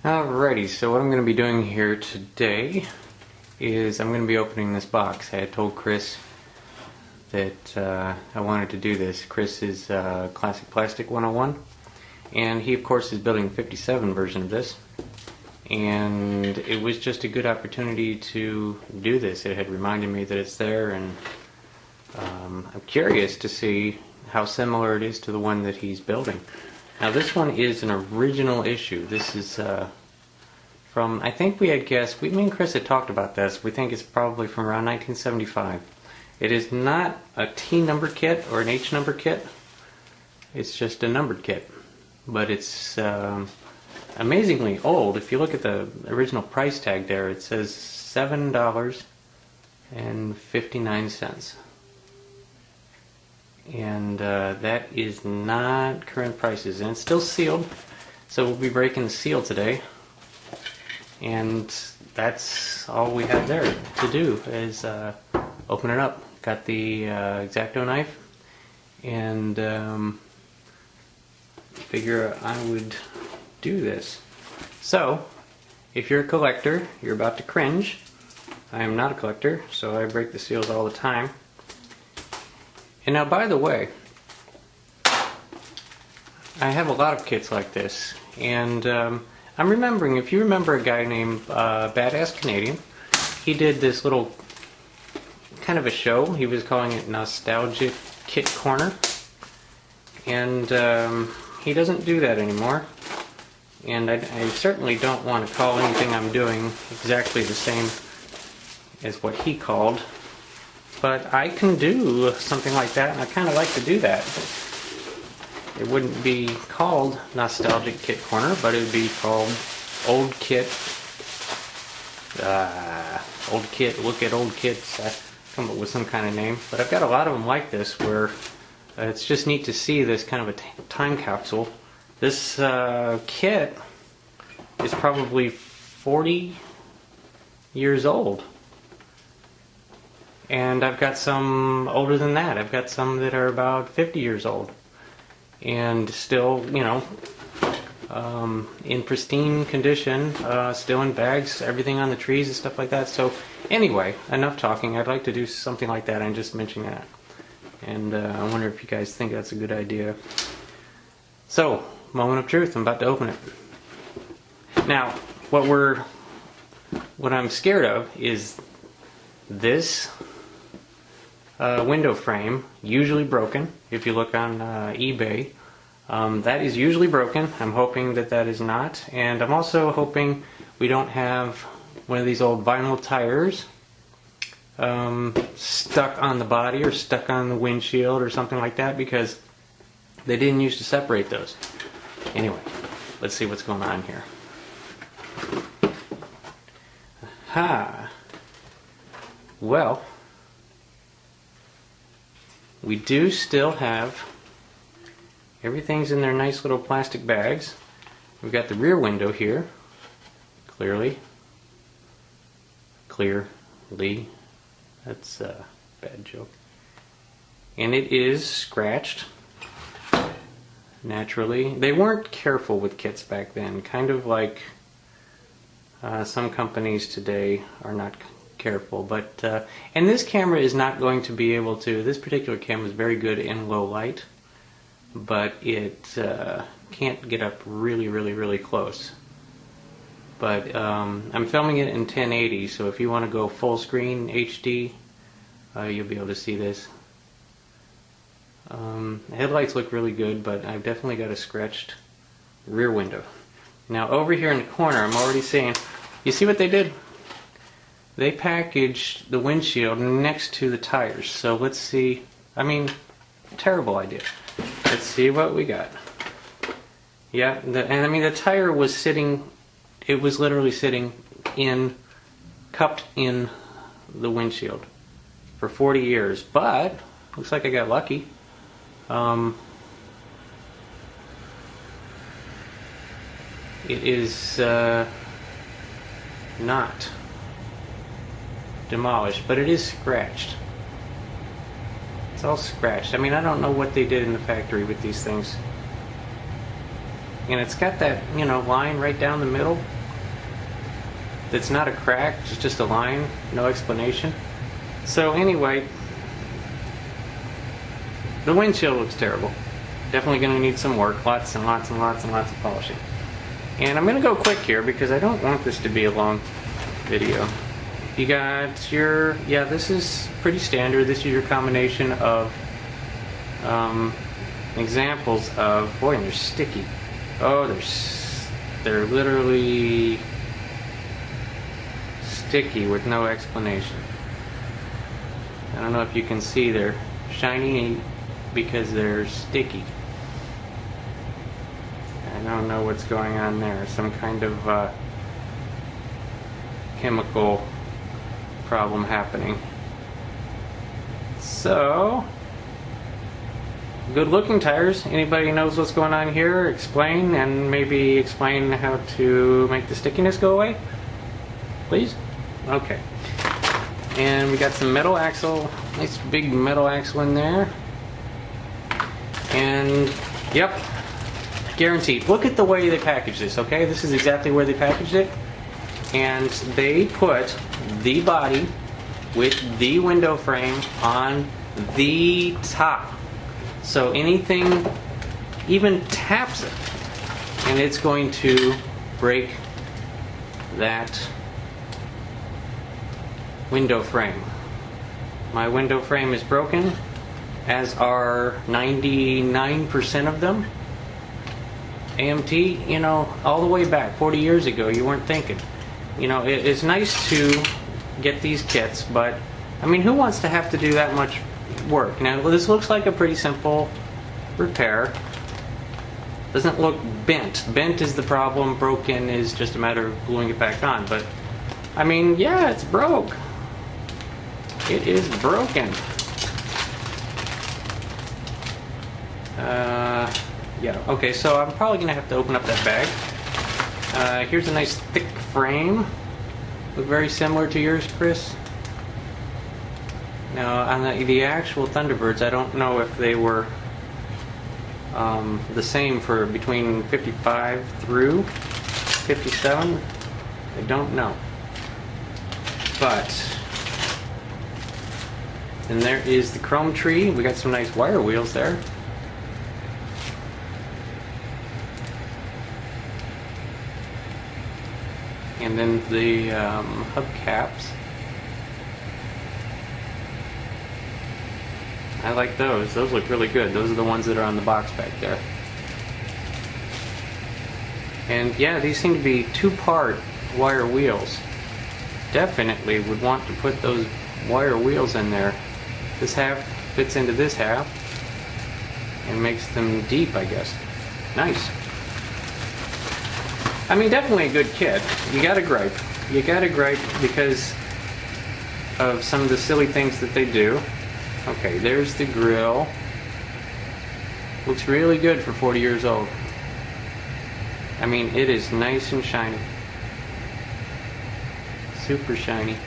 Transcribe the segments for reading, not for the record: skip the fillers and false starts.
Alrighty, so what I'm going to be doing here today is I'm going to be opening this box. I had told Chris that I wanted to do this. Chris is Classic Plastic 101, and he of course is building the 57 version of this, and it was just a good opportunity to do this. It had reminded me that it's there, and I'm curious to see how similar it is to the one that he's building. Now this one is an original issue. This is from, I think we had guessed, me and Chris had talked about this, we think it's probably from around 1975. It is not a T number kit or an H number kit, it's just a numbered kit. But it's amazingly old. If you look at the original price tag there, it says $7.59. And that is not current prices, and it's still sealed, so we'll be breaking the seal today, and that's all we have there to do is open it up. Got the X-Acto knife, and figure I would do this. So if you're a collector, you're about to cringe. I am not a collector, so I break the seals all the time. And now, by the way, I have a lot of kits like this, and I'm remembering, if you remember a guy named Badass Canadian, he did this little kind of a show. He was calling it Nostalgic Kit Corner, and he doesn't do that anymore. And I certainly don't want to call anything I'm doing exactly the same as what he called. But I can do something like that, and I kind of like to do that. It wouldn't be called Nostalgic Kit Corner, but it would be called Old Kit. Old Kit, look at old kits. I come up with some kind of name. But I've got a lot of them like this, where it's just neat to see this kind of a time capsule. This kit is probably 40 years old. And I've got some older than that. I've got some that are about 50 years old. And still, you know, in pristine condition, still in bags, everything on the trees and stuff like that. So anyway, enough talking. I'd like to do something like that. I'm just mentioning that. And I wonder if you guys think that's a good idea. So, moment of truth. I'm about to open it. Now, what I'm scared of is this window frame, usually broken. If you look on eBay, that is usually broken. I'm hoping that that is not, and I'm also hoping we don't have one of these old vinyl tires stuck on the body or stuck on the windshield or something like that, because they didn't used to separate those. Anyway, let's see what's going on here. Aha. Well, we do still have, everything's in their nice little plastic bags. We've got the rear window here, clearly, that's a bad joke. And it is scratched, naturally. They weren't careful with kits back then, kind of like some companies today are not careful, but and this camera is not going to be able to, this particular camera is very good in low light, but it can't get up really close. But I'm filming it in 1080, so if you want to go full screen HD, you'll be able to see this. The headlights look really good, but I've definitely got a scratched rear window. Now over here in the corner, I'm already seeing, you see what they did? They packaged the windshield next to the tires. So let's see. I mean, terrible idea. Let's see what we got. Yeah, and I mean the tire was sitting, it was literally sitting cupped in the windshield for 40 years. But, looks like I got lucky. It is not demolished, but it is scratched. It's all scratched. I mean, I don't know what they did in the factory with these things. and it's got that, you know, line right down the middle. That's not a crack, it's just a line, no explanation. So anyway, the windshield looks terrible. Definitely going to need some work, lots and lots and lots and lots of polishing. And I'm going to go quick here because I don't want this to be a long video. You got your, yeah, this is pretty standard. This is your combination of examples of, boy, and they're sticky. Oh, they're literally sticky with no explanation. I don't know if you can see, they're shiny because they're sticky. I don't know what's going on there. Some kind of chemical problem happening. So, good looking tires. Anybody knows what's going on here? Explain, and maybe explain how to make the stickiness go away, please. Okay. And we got some metal axle, nice big metal axle in there. And yep, guaranteed. Look at the way they packaged this, okay? This is exactly where they packaged it. And they put the body with the window frame on the top. So anything even taps it, and it's going to break that window frame. My window frame is broken, as are 99% of them. AMT, you know, all the way back 40 years ago, you weren't thinking. You know, it's nice to get these kits, but I mean, who wants to have to do that much work? Now, this looks like a pretty simple repair. Doesn't look bent. Bent is the problem, broken is just a matter of gluing it back on. But I mean, yeah, it's broke. It is broken. Yeah, okay, so I'm probably gonna have to open up that bag. Here's a nice thick frame. Look very similar to yours, Chris. Now, on the actual Thunderbirds, I don't know if they were the same for between 55 through 57. I don't know. But then there is the chrome tree. We got some nice wire wheels there. And then the hubcaps. I like those. Those look really good. Those are the ones that are on the box back there. And yeah, these seem to be two-part wire wheels. Definitely would want to put those wire wheels in there. This half fits into this half and makes them deep, I guess. Nice. I mean, definitely a good kit. You gotta gripe. You gotta gripe because of some of the silly things that they do. Okay, there's the grill. Looks really good for 40 years old. I mean, it is nice and shiny. Super shiny.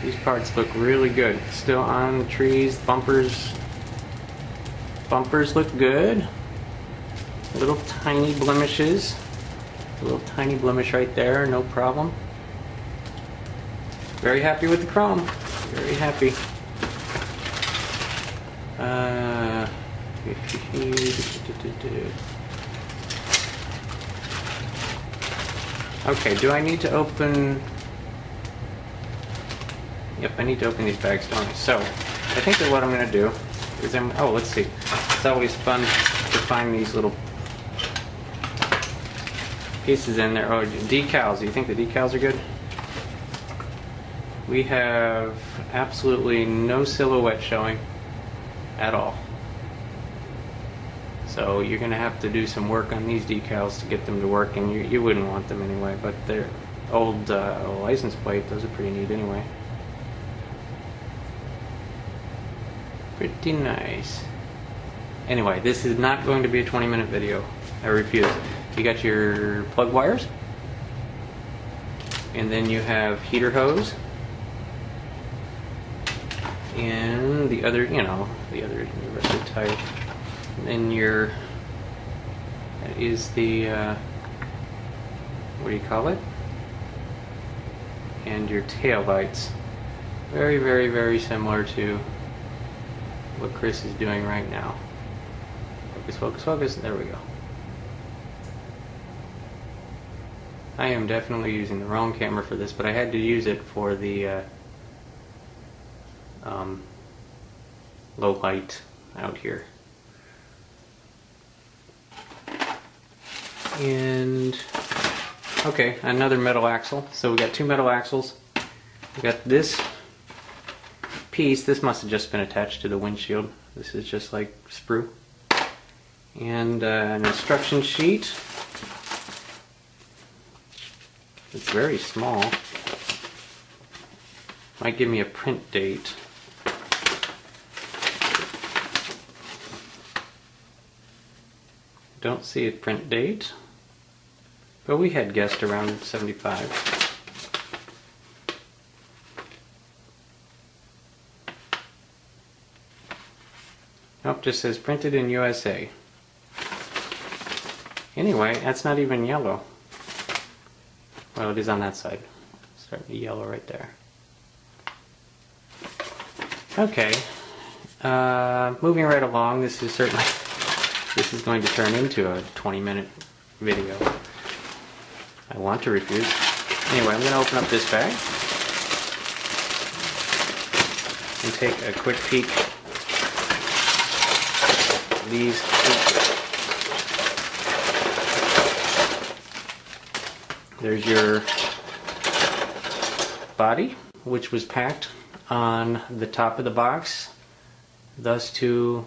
These parts look really good. Still on the trees. Bumpers look good. Little tiny blemishes. A little tiny blemish right there, no problem. Very happy with the chrome. Very happy. Okay, do I need to open... Yep, I need to open these bags, don't I? So, I think that what I'm going to do is oh, let's see. It's always fun to find these little pieces in there. Oh, decals. Do you think the decals are good? We have absolutely no silhouette showing at all. So you're going to have to do some work on these decals to get them to work, and you wouldn't want them anyway, but they're old license plate. Those are pretty neat anyway. Pretty nice. Anyway, this is not going to be a 20-minute video. I refuse. You got your plug wires, and then you have heater hose, And the other, the rest of the tire. And then that is the, what do you call it? And your tail lights. Very, very, very similar to what Chris is doing right now. Focus, focus, focus. There we go. I am definitely using the wrong camera for this, but I had to use it for the low light out here. And okay, another metal axle. So we got two metal axles. We got this piece. This must have just been attached to the windshield. This is just like sprue. And an instruction sheet. It's very small. Might give me a print date. Don't see a print date, but we had guessed around 75. Nope, just says printed in USA. Anyway, that's not even yellow. Well, it is on that side. It's starting to yellow right there. Okay, moving right along. This is going to turn into a 20-minute video. I want to refuse. Anyway, I'm going to open up this bag and take a quick peek at these pieces. There's your body, which was packed on the top of the box, thus to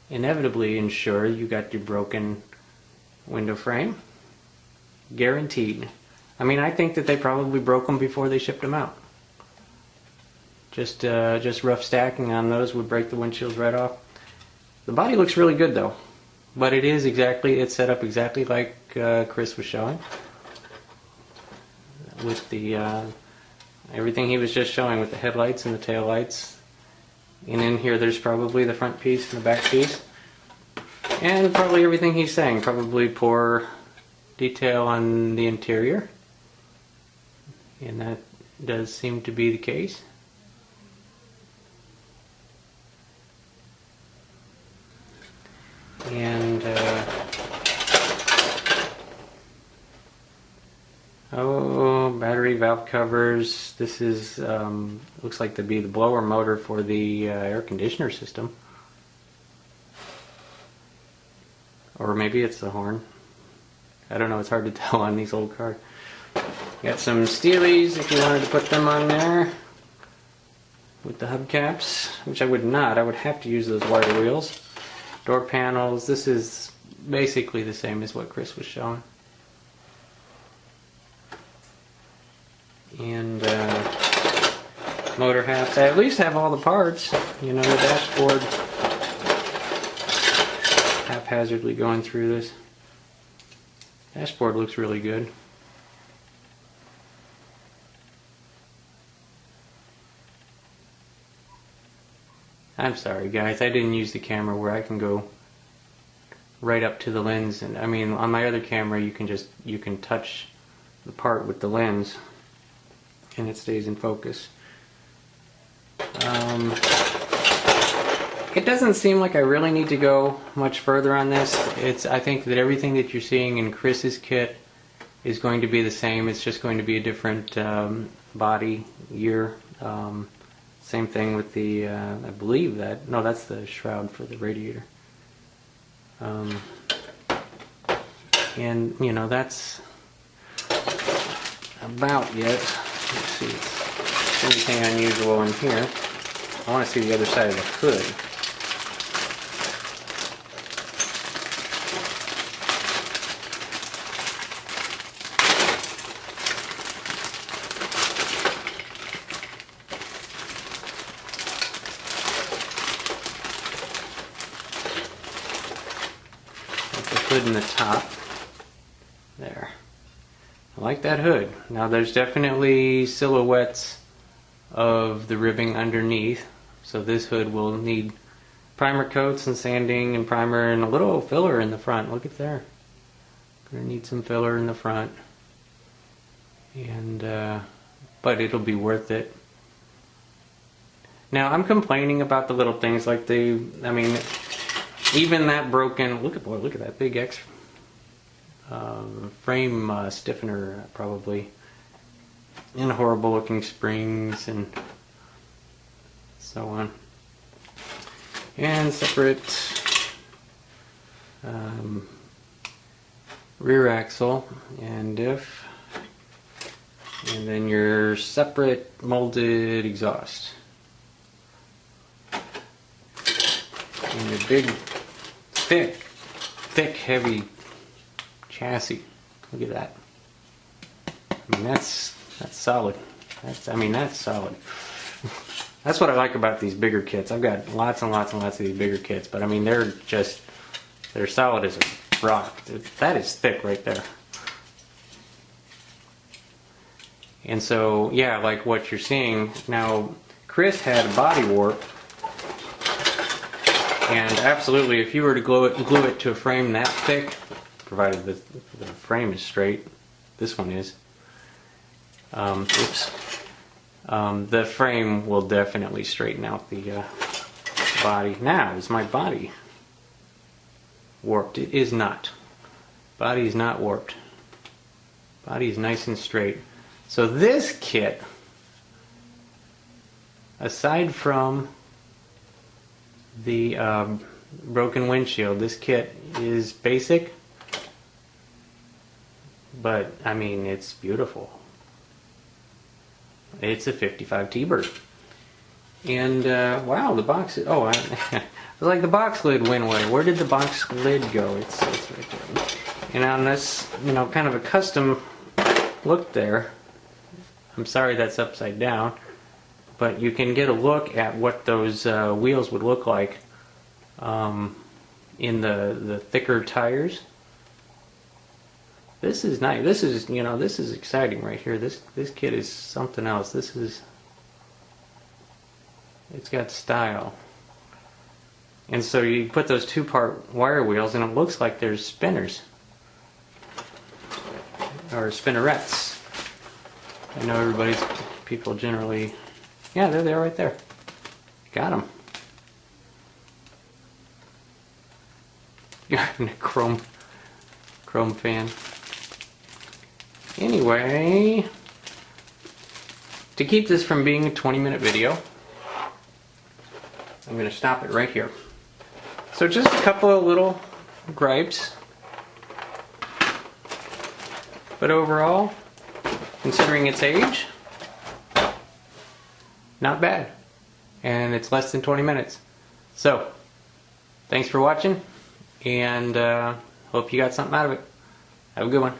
inevitably ensure you got your broken window frame. Guaranteed. I mean, I think that they probably broke them before they shipped them out. Just rough stacking on those would break the windshields right off. The body looks really good though, but it's set up exactly like Chris was showing, with the everything he was just showing with the headlights and the tail lights. And in here there's probably the front piece and the back piece. And probably everything he's saying. Probably poor detail on the interior. And that does seem to be the case. And battery valve covers. This is looks like to be the blower motor for the air conditioner system, or maybe it's the horn. I don't know. It's hard to tell on these old cars. Got some steelies if you wanted to put them on there with the hubcaps, which I would not. I would have to use those wire wheels. Door panels. This is basically the same as what Chris was showing. And motor hafts. I at least have all the parts. You know, the dashboard. Haphazardly going through this. Dashboard looks really good. I'm sorry guys, I didn't use the camera where I can go right up to the lens, and I mean on my other camera you can touch the part with the lens and it stays in focus. It doesn't seem like I really need to go much further on this. I think that everything that you're seeing in Chris's kit is going to be the same. It's just going to be a different body year. Same thing with the, I believe that, no, that's the shroud for the radiator. And, you know, that's about it. Let's see, if there's anything unusual in here. I want to see the other side of the hood. Hood in the top there. I like that hood. Now there's definitely silhouettes of the ribbing underneath. So this hood will need primer coats and sanding and primer and a little filler in the front. Look at there. Gonna need some filler in the front. And but it'll be worth it. Now I'm complaining about the little things like even that broken, look at that big X frame stiffener probably, and horrible looking springs and so on. And separate rear axle and diff, and then your separate molded exhaust. And your big, thick, heavy chassis. Look at that. I mean, that's solid. That's solid. That's what I like about these bigger kits. I've got lots and lots and lots of these bigger kits, but I mean, they're solid as a rock. That is thick right there. And so, yeah, like what you're seeing now, Chris had a body warp. And absolutely, if you were to glue it to a frame that thick, provided the frame is straight, this one is, the frame will definitely straighten out the body. Now, is my body warped? It is not. Body is not warped. Body is nice and straight. So this kit, aside from the broken windshield, this kit is basic, but I mean, it's beautiful. It's a 55 T-Bird. And wow, the box, I was like, the box lid went away. Where did the box lid go? It's right there. And on this, kind of a custom look there, I'm sorry that's upside down, but you can get a look at what those wheels would look like in the thicker tires. This is nice. This is exciting right here. This kit is something else. It's got style. And so you put those two-part wire wheels, and it looks like there's spinners or spinnerets. I know people generally, yeah, there they are right there. Got them. You're a chrome fan. Anyway, to keep this from being a 20-minute video, I'm going to stop it right here. So just a couple of little gripes, but overall, considering its age, not bad. And it's less than 20 minutes. So, thanks for watching, and hope you got something out of it. Have a good one.